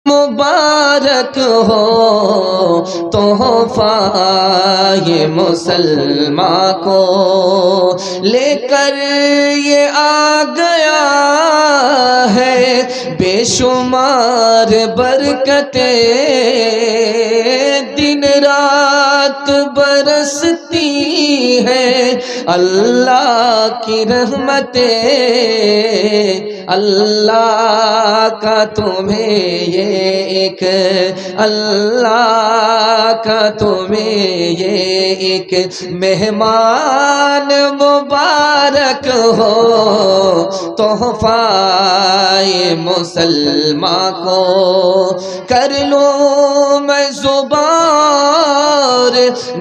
مبارک ہو تحفہ یہ مسلمان کو لے کر یہ آ گیا ہے بے شمار برکتیں دن رات برستی ہے اللہ کی رحمتیں اللہ کا تمہیں یہ ایک اللہ کا تمہیں یہ ایک مہمان مبارک ہو تحفہ مسلمان کو کر لوں میں زبان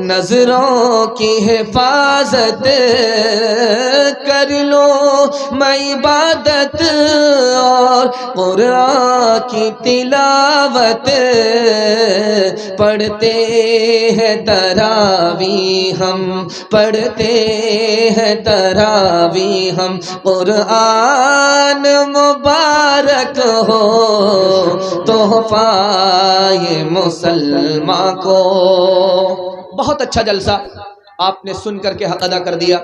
نظروں کی حفاظت کر لوں میں عبادت اور قرآن کی تلاوت پڑھتے ہیں تراویح ہم پڑھتے ہیں تراویح ہم قرآن مبارک ہو تحفہ یہ مسلمان کو۔ بہت اچھا جلسہ آپ نے سن کر کے حق ادا کر دیا،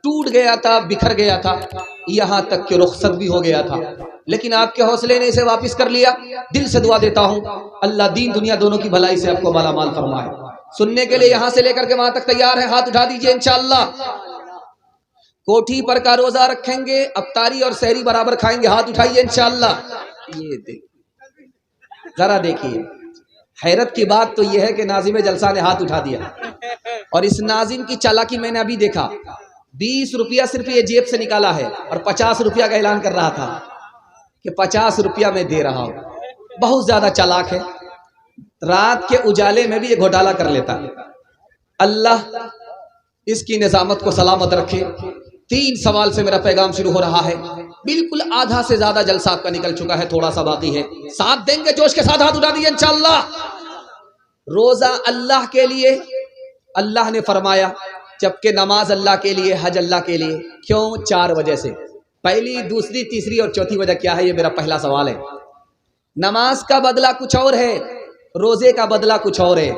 ٹوٹ گیا تھا، بکھر گیا تھا، یہاں تک کہ رخصت بھی ہو گیا تھا، لیکن آپ کے حوصلے نے اسے واپس کر لیا۔ دل سے دعا دیتا ہوں اللہ دین دنیا دونوں کی بھلائی سے آپ کو مالا مال فرمائے۔ سننے کے لیے یہاں سے لے کر کے وہاں تک تیار ہے؟ ہاتھ اٹھا دیجئے انشاءاللہ۔ کوٹھی پر کا روزہ رکھیں گے، افطاری اور سحری برابر کھائیں گے، ہاتھ اٹھائیے انشاءاللہ۔ یہ دیکھ ذرا دیکھیے، حیرت کی بات تو یہ ہے کہ ناظم جلسہ نے ہاتھ اٹھا دیا، اور اس ناظم کی چالاکی میں نے ابھی دیکھا، 20 روپیہ صرف یہ جیب سے نکالا ہے اور 50 روپیہ کا اعلان کر رہا تھا کہ 50 روپیہ میں دے رہا ہوں۔ بہت زیادہ چالاک ہے، رات کے اجالے میں بھی یہ گھوٹالہ کر لیتا ہے۔ اللہ اس کی نظامت کو سلامت رکھے۔ 3 سوال سے میرا پیغام شروع ہو رہا ہے، بالکل آدھا سے زیادہ جلسہ آپ کا نکل چکا ہے، تھوڑا سا باقی ہے، ساتھ دیں گے؟ جوش کے ساتھ ہاتھ اٹھا دیجیے انشاءاللہ۔ روزہ اللہ کے لیے، اللہ نے فرمایا، جبکہ نماز اللہ کے لیے، حج اللہ کے لیے۔ کیوں؟ 4 وجہ سے۔ پہلی، دوسری، تیسری اور چوتھی وجہ کیا ہے؟ یہ میرا پہلا سوال ہے۔ نماز کا بدلہ کچھ اور ہے، روزے کا بدلہ کچھ اور ہے۔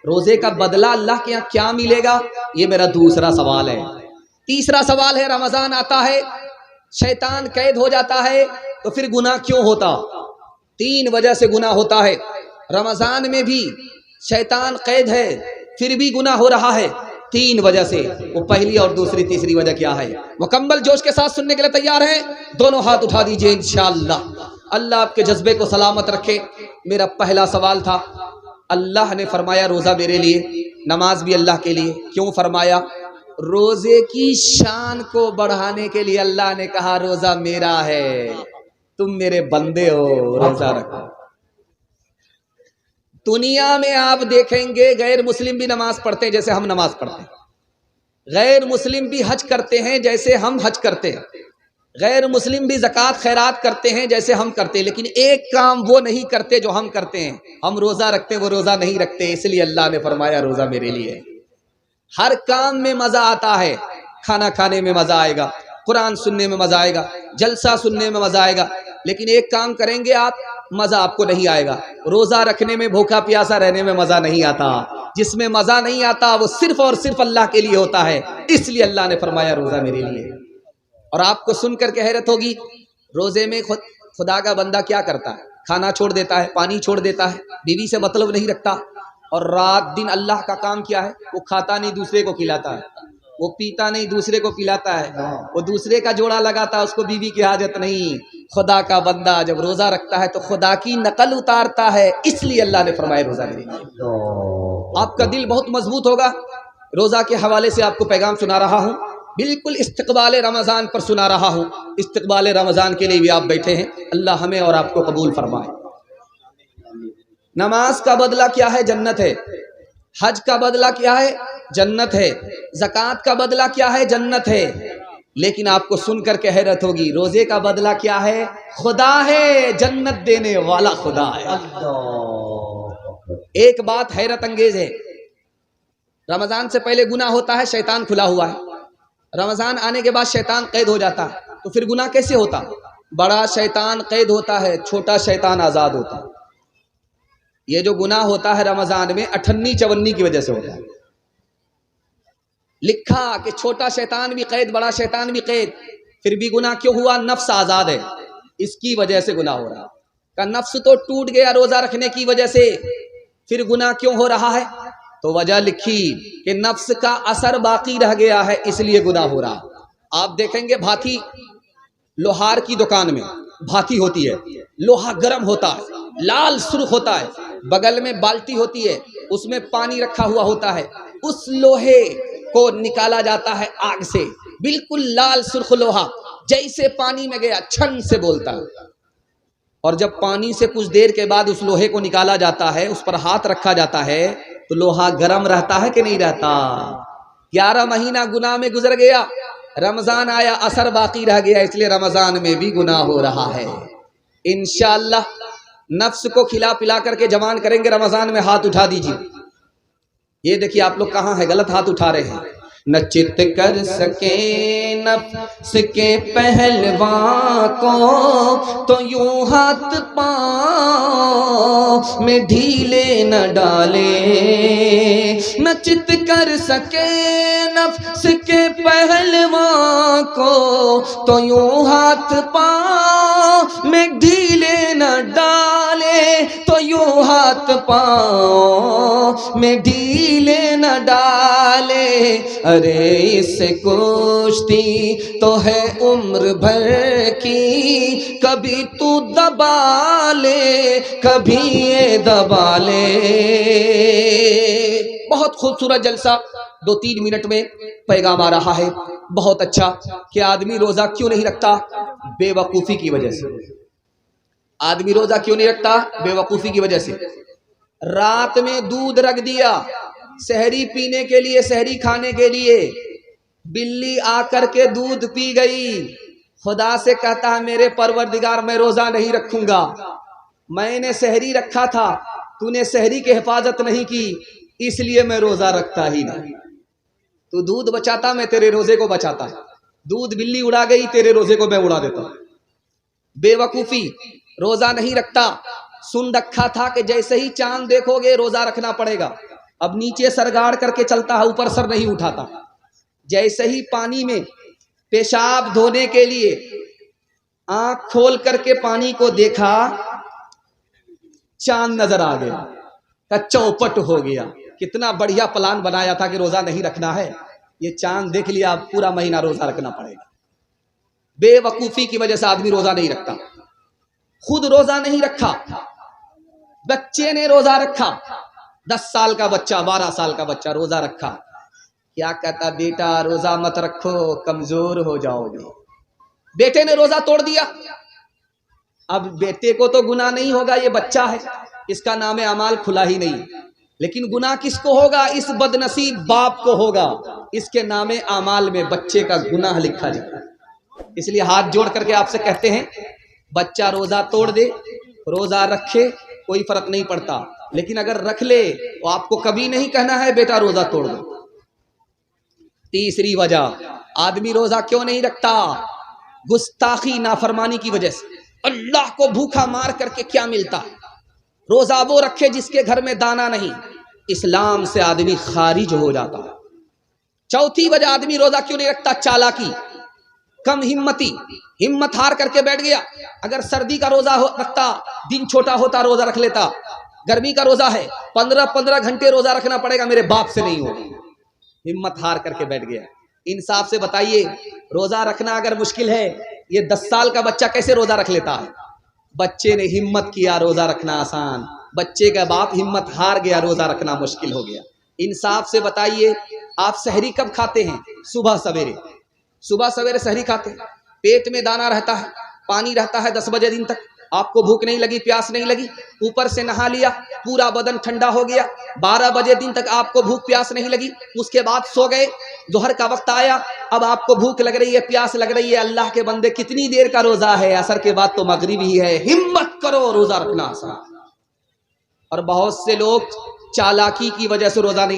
روزے کا بدلہ اللہ کے یہاں کیا ملے گا؟ یہ میرا دوسرا سوال ہے۔ تیسرا سوال ہے، رمضان آتا ہے، شیطان قید ہو جاتا ہے، تو پھر گناہ کیوں ہوتا؟ 3 وجہ سے گناہ ہوتا ہے۔ رمضان میں بھی شیطان قید ہے، پھر بھی گناہ ہو رہا ہے، 3 وجہ سے۔ وہ پہلی اور دوسری تیسری وجہ کیا ہے؟ مکمل جوش کے ساتھ سننے کے لیے تیار ہیں؟ دونوں ہاتھ اٹھا دیجئے انشاءاللہ۔ اللہ آپ کے جذبے کو سلامت رکھے۔ میرا پہلا سوال تھا، اللہ نے فرمایا روزہ میرے لیے، نماز بھی اللہ کے لیے۔ کیوں فرمایا؟ روزے کی شان کو بڑھانے کے لیے اللہ نے کہا روزہ میرا ہے، تم میرے بندے ہو، روزہ رکھو۔ دنیا میں آپ دیکھیں گے غیر مسلم بھی نماز پڑھتے ہیں جیسے ہم نماز پڑھتے ہیں، غیر مسلم بھی حج کرتے ہیں جیسے ہم حج کرتے ہیں، غیر مسلم بھی زکوٰۃ خیرات کرتے ہیں جیسے ہم کرتے ہیں، لیکن ایک کام وہ نہیں کرتے جو ہم کرتے ہیں۔ ہم روزہ رکھتے ہیں، وہ روزہ نہیں رکھتے، اس لیے اللہ نے فرمایا روزہ میرے لیے۔ ہر کام میں مزہ آتا ہے، کھانا کھانے میں مزہ آئے گا، قرآن سننے میں مزہ آئے گا، جلسہ سننے میں مزہ آئے گا، لیکن ایک کام کریں گے آپ، مزہ آپ کو نہیں آئے گا۔ روزہ رکھنے میں بھوکا پیاسا رہنے میں مزہ نہیں آتا، جس میں مزہ نہیں آتا وہ صرف اور صرف اللہ کے لیے ہوتا ہے، اس لیے اللہ نے فرمایا روزہ میرے لیے۔ اور آپ کو سن کر کے حیرت ہوگی، روزے میں خدا کا بندہ کیا کرتا ہے؟ کھانا چھوڑ دیتا ہے، پانی چھوڑ دیتا ہے، بیوی سے مطلب نہیں رکھتا، اور رات دن اللہ کا کام کیا ہے؟ وہ کھاتا نہیں دوسرے کو کھلاتا ہے، وہ پیتا نہیں دوسرے کو پلاتا ہے، وہ دوسرے کا جوڑا لگاتا ہے، اس کو بیوی کی حاجت نہیں۔ خدا کا بندہ جب روزہ رکھتا ہے تو خدا کی نقل اتارتا ہے، اس لیے اللہ نے فرمایا روزہ میرے لیے۔ آپ کا دل بہت مضبوط ہوگا۔ روزہ کے حوالے سے آپ کو پیغام سنا رہا ہوں، بالکل استقبال رمضان پر سنا رہا ہوں۔ استقبال رمضان کے لیے بھی آپ بیٹھے ہیں، اللہ ہمیں اور آپ کو قبول فرمائے۔ نماز کا بدلہ کیا ہے؟ جنت ہے۔ حج کا بدلہ کیا ہے؟ جنت ہے۔ زکوٰۃ کا بدلہ کیا ہے؟ جنت ہے۔ لیکن آپ کو سن کر کے حیرت ہوگی، روزے کا بدلہ کیا ہے؟ خدا ہے، جنت دینے والا خدا ہے۔ ایک بات حیرت انگیز ہے، رمضان سے پہلے گناہ ہوتا ہے، شیطان کھلا ہوا ہے، رمضان آنے کے بعد شیطان قید ہو جاتا ہے، تو پھر گناہ کیسے ہوتا؟ بڑا شیطان قید ہوتا ہے، چھوٹا شیطان آزاد ہوتا ہے۔ یہ جو گناہ ہوتا ہے رمضان میں 58-54 کی وجہ سے ہوتا ہے. لکھا کہ چھوٹا شیطان بھی قید بڑا شیطان بھی قید، پھر بھی گناہ کیوں ہوا؟ نفس آزاد ہے، اس کی وجہ سے گناہ ہو رہا. کہ نفس تو ٹوٹ گیا روزہ رکھنے کی وجہ سے، پھر گناہ کیوں ہو رہا ہے؟ تو وجہ لکھی کہ نفس کا اثر باقی رہ گیا ہے، اس لیے گناہ ہو رہا. آپ دیکھیں گے بھاتی، لوہار کی دکان میں بھاتی ہوتی ہے، لوہا گرم ہوتا ہے، لال سرخ ہوتا ہے، بغل میں بالٹی ہوتی ہے، اس میں پانی رکھا ہوا ہوتا ہے، اس لوہے کو نکالا جاتا ہے آگ سے، بالکل لال سرخ لوہا، جیسے پانی میں گیا چھن سے بولتا ہے. اور جب پانی سے کچھ دیر کے بعد اس لوہے کو نکالا جاتا ہے، اس پر ہاتھ رکھا جاتا ہے، تو لوہا گرم رہتا ہے کہ نہیں رہتا؟ 11 مہینہ گناہ میں گزر گیا، رمضان آیا اثر باقی رہ گیا، اس لیے رمضان میں بھی گناہ ہو رہا ہے. انشاءاللہ نفس کو کھلا پلا کر کے جوان کریں گے. رمضان میں ہاتھ اٹھا دیجیے. یہ دیکھیے آپ لوگ کہاں ہیں، غلط ہاتھ اٹھا رہے ہیں. نہ چت کر سکے نفس کے پہلوان کو، تو یوں ہاتھ پاؤں میں ڈھیلے نہ ڈالے. نہ چت کر سکے نفس کے پہلوان کو، تو یوں ہاتھ پاؤں میں ڈھیلے نہ ڈالے. تو یوں ہاتھ پاؤں میں ڈھیلے نہ ڈالے. ارے اس سے کشتی تو ہے عمر بھر کی، کبھی تو دبا لے کبھی یہ دبا لے. بہت خوبصورت جلسہ 2-3 منٹ میں پیغام آ رہا ہے، بہت اچھا. کہ آدمی روزہ کیوں نہیں رکھتا؟ بے وقوفی کی وجہ سے. آدمی روزہ کیوں نہیں رکھتا؟ بے وقوفی کی وجہ سے. رات میں دودھ رکھ دیا سحری پینے کے لیے، سحری کھانے کے لیے، بلی آ کر کے دودھ پی گئی. خدا سے کہتا ہے میرے پروردگار میں روزہ نہیں رکھوں گا، میں نے سحری رکھا تھا، تو نے سحری کی حفاظت نہیں کی، اس لیے میں روزہ رکھتا ہی نہیں. تو دودھ بچاتا، میں تیرے روزے کو بچاتا. دودھ بلی اڑا گئی، تیرے روزے کو میں اڑا دیتا. بے وقوفی. روزہ نہیں رکھتا. سن رکھا تھا کہ جیسے ہی چاند دیکھو گے روزہ رکھنا پڑے گا. اب نیچے سر گاڑ کر کے چلتا ہے، اوپر سر نہیں اٹھاتا. جیسے ہی پانی میں پیشاب دھونے کے لیے آنکھ کھول کر کے پانی کو دیکھا، چاند نظر آ گیا، کا چوپٹ ہو گیا. کتنا بڑھیا پلان بنایا تھا کہ روزہ نہیں رکھنا ہے، یہ چاند دیکھ لیا، پورا مہینہ روزہ رکھنا پڑے گا. بے وقوفی کی وجہ سے آدمی روزہ نہیں رکھتا. خود روزہ نہیں رکھا، بچے نے روزہ رکھا. 10 سال کا بچہ، 12 سال کا بچہ روزہ رکھا. کیا کہتا؟ بیٹا روزہ مت رکھو، کمزور ہو جاؤ گے. بیٹے نے روزہ توڑ دیا. اب بیٹے کو تو گناہ نہیں ہوگا، یہ بچہ ہے، اس کا نام اعمال کھلا ہی نہیں. لیکن گناہ کس کو ہوگا؟ اس بد نصیب باپ کو ہوگا. اس کے نام اعمال میں بچے کا گناہ لکھا جائے. اس لیے ہاتھ جوڑ کر کے آپ سے کہتے ہیں، بچہ روزہ توڑ دے، روزہ رکھے، کوئی فرق نہیں پڑتا. لیکن اگر رکھ لے تو آپ کو کبھی نہیں کہنا ہے بیٹا روزہ توڑ دو. تیسری وجہ آدمی روزہ کیوں نہیں رکھتا؟ گستاخی، نافرمانی کی وجہ سے. اللہ کو بھوکا مار کر کے کیا ملتا؟ روزہ وہ رکھے جس کے گھر میں دانا نہیں. اسلام سے آدمی خارج ہو جاتا. چوتھی وجہ آدمی روزہ کیوں نہیں رکھتا؟ چالاکی، کم ہمتی، ہمت ہار کر کے بیٹھ گیا. اگر سردی کا روزہ رکھتا، دن چھوٹا ہوتا، روزہ رکھ لیتا. گرمی کا روزہ ہے، 15 گھنٹے روزہ رکھنا پڑے گا، میرے باپ سے نہیں ہوگا. ہمت ہار کر کے بیٹھ گیا. انصاف سے بتائیے، روزہ رکھنا اگر مشکل ہے، یہ 10 سال کا بچہ کیسے روزہ رکھ لیتا ہے؟ بچے نے ہمت کیا، روزہ رکھنا آسان. بچے کا باپ ہمت ہار گیا، روزہ رکھنا مشکل ہو گیا. انصاف سے بتائیے، آپ سحری کب کھاتے ہیں؟ صبح سویرے. صبح سویرے سحری کھاتے ہیں، پیٹ میں دانا رہتا ہے، پانی رہتا ہے 10 بجے دن تک. آپ کو بھوک نہیں لگی، پیاس نہیں لگی، اوپر سے نہا لیا، پورا بدن ٹھنڈا ہو گیا. 12 بجے دن تک آپ کو بھوک پیاس نہیں لگی، اس کے بعد سو گئے. ظہر کا وقت آیا، اب آپ کو بھوک لگ رہی ہے، پیاس لگ رہی ہے. اللہ کے بندے کتنی دیر کا روزہ ہے؟ عصر کے بعد تو مغرب ہی ہے. ہمت کرو، روزہ رکھنا آسان. اور بہت سے لوگ چالاکی کی وجہ سے روزہ نہیں